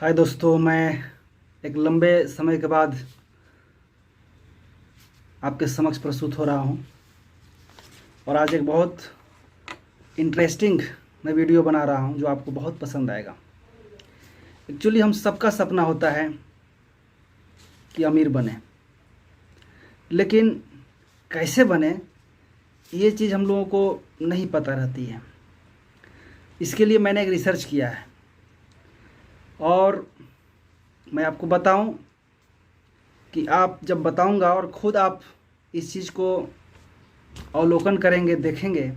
हाय दोस्तों, मैं एक लंबे समय के बाद आपके समक्ष प्रस्तुत हो रहा हूं और आज एक बहुत इंटरेस्टिंग मैं वीडियो बना रहा हूं जो आपको बहुत पसंद आएगा। एक्चुअली हम सबका सपना होता है कि अमीर बने, लेकिन कैसे बने ये चीज़ हम लोगों को नहीं पता रहती है। इसके लिए मैंने एक रिसर्च किया है और मैं आपको बताऊं कि आप जब बताऊंगा और ख़ुद आप इस चीज़ को अवलोकन करेंगे, देखेंगे,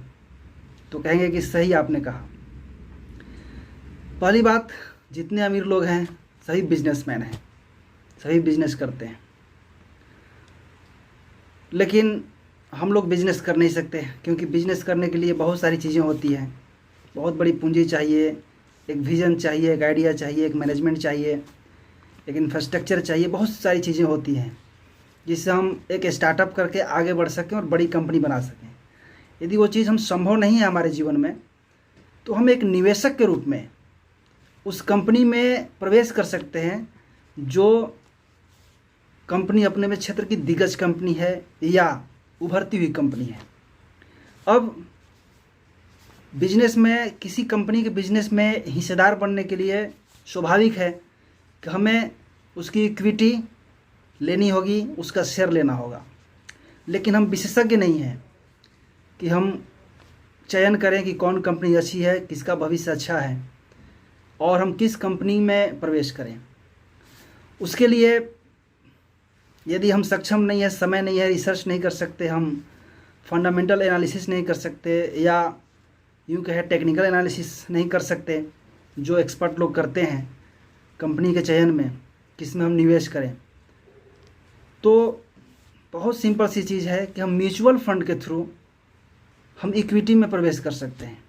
तो कहेंगे कि सही आपने कहा। पहली बात, जितने अमीर लोग हैं सभी बिजनेसमैन हैं, सभी बिजनेस करते हैं, लेकिन हम लोग बिजनेस कर नहीं सकते क्योंकि बिजनेस करने के लिए बहुत सारी चीज़ें होती हैं। बहुत बड़ी पूंजी चाहिए, एक विज़न चाहिए, एक आइडिया चाहिए, एक मैनेजमेंट चाहिए, एक इंफ्रास्ट्रक्चर चाहिए। बहुत सारी चीज़ें होती हैं जिससे हम एक स्टार्टअप करके आगे बढ़ सकें और बड़ी कंपनी बना सकें। यदि वो चीज़ हम संभव नहीं है हमारे जीवन में, तो हम एक निवेशक के रूप में उस कंपनी में प्रवेश कर सकते हैं जो कंपनी अपने में क्षेत्र की दिग्गज कंपनी है या उभरती हुई कंपनी है। अब बिजनेस में, किसी कंपनी के बिजनेस में हिस्सेदार बनने के लिए स्वाभाविक है कि हमें उसकी इक्विटी लेनी होगी, उसका शेयर लेना होगा। लेकिन हम विशेषज्ञ नहीं हैं कि हम चयन करें कि कौन कंपनी अच्छी है, किसका भविष्य अच्छा है और हम किस कंपनी में प्रवेश करें। उसके लिए यदि हम सक्षम नहीं है, समय नहीं है, रिसर्च नहीं कर सकते, हम फंडामेंटल एनालिसिस नहीं कर सकते या यूँ कहे टेक्निकल एनालिसिस नहीं कर सकते जो एक्सपर्ट लोग करते हैं कंपनी के चयन में, किसमें हम निवेश करें, तो बहुत सिंपल सी चीज़ है कि हम म्यूचुअल फंड के थ्रू हम इक्विटी में प्रवेश कर सकते हैं।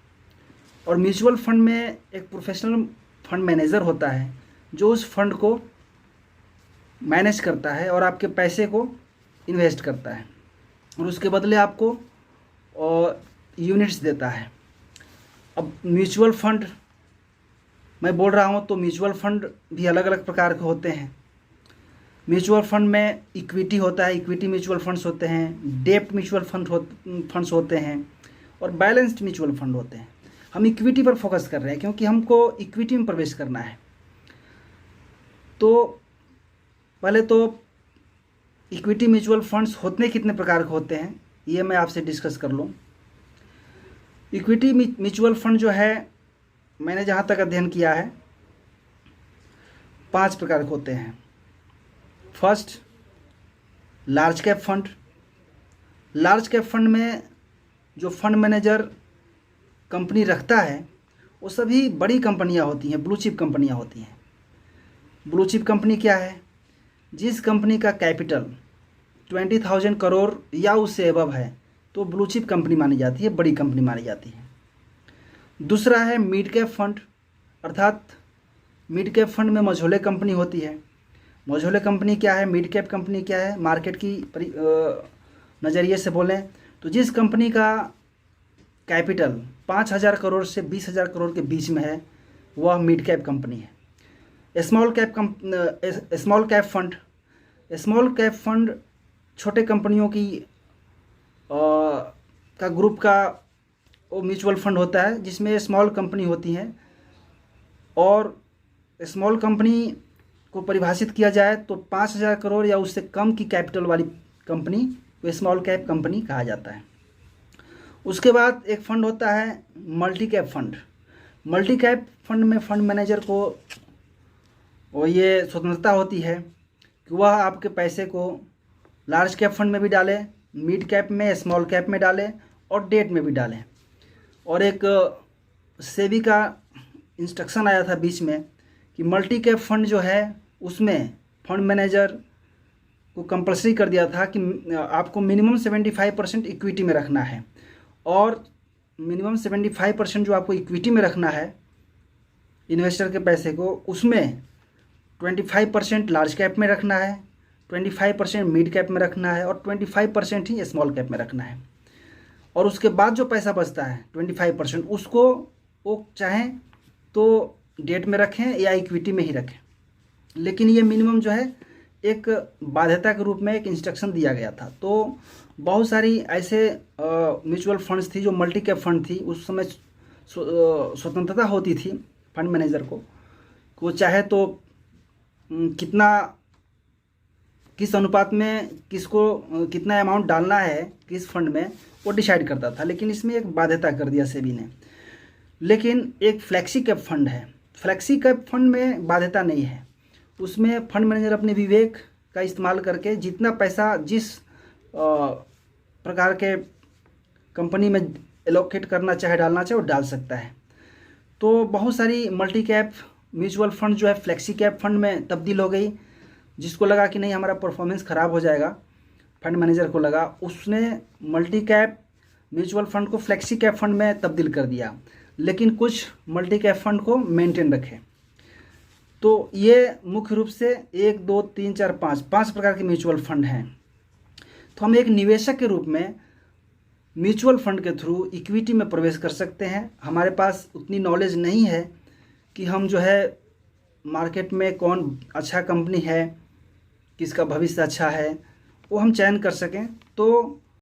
और म्यूचुअल फंड में एक प्रोफेशनल फंड मैनेजर होता है जो उस फंड को मैनेज करता है और आपके पैसे को इन्वेस्ट करता है और उसके बदले आपको यूनिट्स देता है। अब म्यूचुअल फंड मैं बोल रहा हूँ तो म्यूचुअल फंड भी अलग अलग प्रकार के होते हैं। म्यूचुअल फंड में इक्विटी होता है, इक्विटी म्यूचुअल फंड्स होते हैं, डेब्ट म्यूचुअल फंड्स होते हैं और बैलेंस्ड म्यूचुअल फंड होते हैं। हम इक्विटी पर फोकस कर रहे हैं क्योंकि हमको इक्विटी में प्रवेश करना है। तो पहले तो इक्विटी म्यूचुअल फंड्स होते कितने प्रकार के होते हैं ये मैं आपसे डिस्कस कर लूँ। इक्विटी म्यूचुअल फंड जो है, मैंने जहाँ तक अध्ययन किया है, 5 प्रकार के होते हैं। First, large cap fund. Large cap fund में जो फंड मैनेजर कंपनी रखता है वो सभी बड़ी कंपनियां होती हैं, ब्लू चिप कंपनियां होती हैं। ब्लू चिप कंपनी क्या है? जिस कंपनी का कैपिटल 20,000 करोड़ या उससे एबव है तो ब्लू चिप कंपनी मानी जाती है, बड़ी कंपनी मानी जाती है। दूसरा है मिड कैप फंड, अर्थात मिड कैप फंड में मझोले कंपनी होती है। मझोले कंपनी क्या है, मिड कैप कंपनी क्या है, मार्केट की नज़रिए से बोलें तो जिस कंपनी का कैपिटल 5,000 करोड़ से 20,000 करोड़ के बीच में है वह मिड कैप कंपनी है। स्मॉल कैप फंड छोटे कंपनियों की का ग्रुप का वो म्यूचुअल फंड होता है जिसमें स्मॉल कंपनी होती हैं। और स्मॉल कंपनी को परिभाषित किया जाए तो 5,000 करोड़ या उससे कम की कैपिटल वाली कंपनी को स्मॉल कैप कंपनी कहा जाता है। उसके बाद एक फंड होता है multi cap fund. Multi cap fund में फंड मैनेजर को वो ये स्वतंत्रता होती है कि वह आपके पैसे को लार्ज कैप फंड में भी डाले, मिड कैप में, स्मॉल कैप में डाले और डेट में भी डालें। और एक सेबी का इंस्ट्रक्शन आया था बीच में कि मल्टी कैप फंड जो है उसमें फंड मैनेजर को कंपलसरी कर दिया था कि आपको मिनिमम 75% इक्विटी में रखना है और मिनिमम 75% जो आपको इक्विटी में रखना है इन्वेस्टर के पैसे को, उसमें 25% लार्ज कैप में रखना है, 25% मिड कैप में रखना है और 25% ही स्मॉल कैप में रखना है। और उसके बाद जो पैसा बचता है 25% उसको वो चाहें तो डेट में रखें या इक्विटी में ही रखें। लेकिन ये मिनिमम जो है एक बाध्यता के रूप में एक इंस्ट्रक्शन दिया गया था। तो बहुत सारी ऐसे म्यूचुअल फंड्स थी जो मल्टी कैप फंड थी, उस समय स्वतंत्रता होती थी फंड मैनेजर को, वो चाहे तो कितना किस अनुपात में किसको कितना अमाउंट डालना है किस फंड में, वो डिसाइड करता था। लेकिन इसमें एक बाध्यता कर दिया सेबी ने। लेकिन एक फ्लेक्सी कैप फंड है, फ्लेक्सी कैप फंड में बाध्यता नहीं है, उसमें फंड मैनेजर अपने विवेक का इस्तेमाल करके जितना पैसा जिस प्रकार के कंपनी में एलोकेट करना चाहे, डालना चाहे, वो डाल सकता है। तो बहुत सारी मल्टी कैप म्यूचुअल फंड जो है फ्लेक्सी कैप फंड में तब्दील हो गई। जिसको लगा कि नहीं हमारा परफॉर्मेंस ख़राब हो जाएगा, फंड मैनेजर को लगा, उसने मल्टी कैप म्यूचुअल फंड को फ्लेक्सी कैप फंड में तब्दील कर दिया, लेकिन कुछ मल्टी कैप फंड को मेंटेन रखे। तो ये मुख्य रूप से 1 2 3 4 5 प्रकार के म्यूचुअल फंड हैं। तो हम एक निवेशक के रूप में म्यूचुअल फंड के थ्रू इक्विटी में प्रवेश कर सकते हैं। हमारे पास उतनी नॉलेज नहीं है कि हम जो है मार्केट में कौन अच्छा कंपनी है, किसका भविष्य अच्छा है, वो हम चयन कर सकें। तो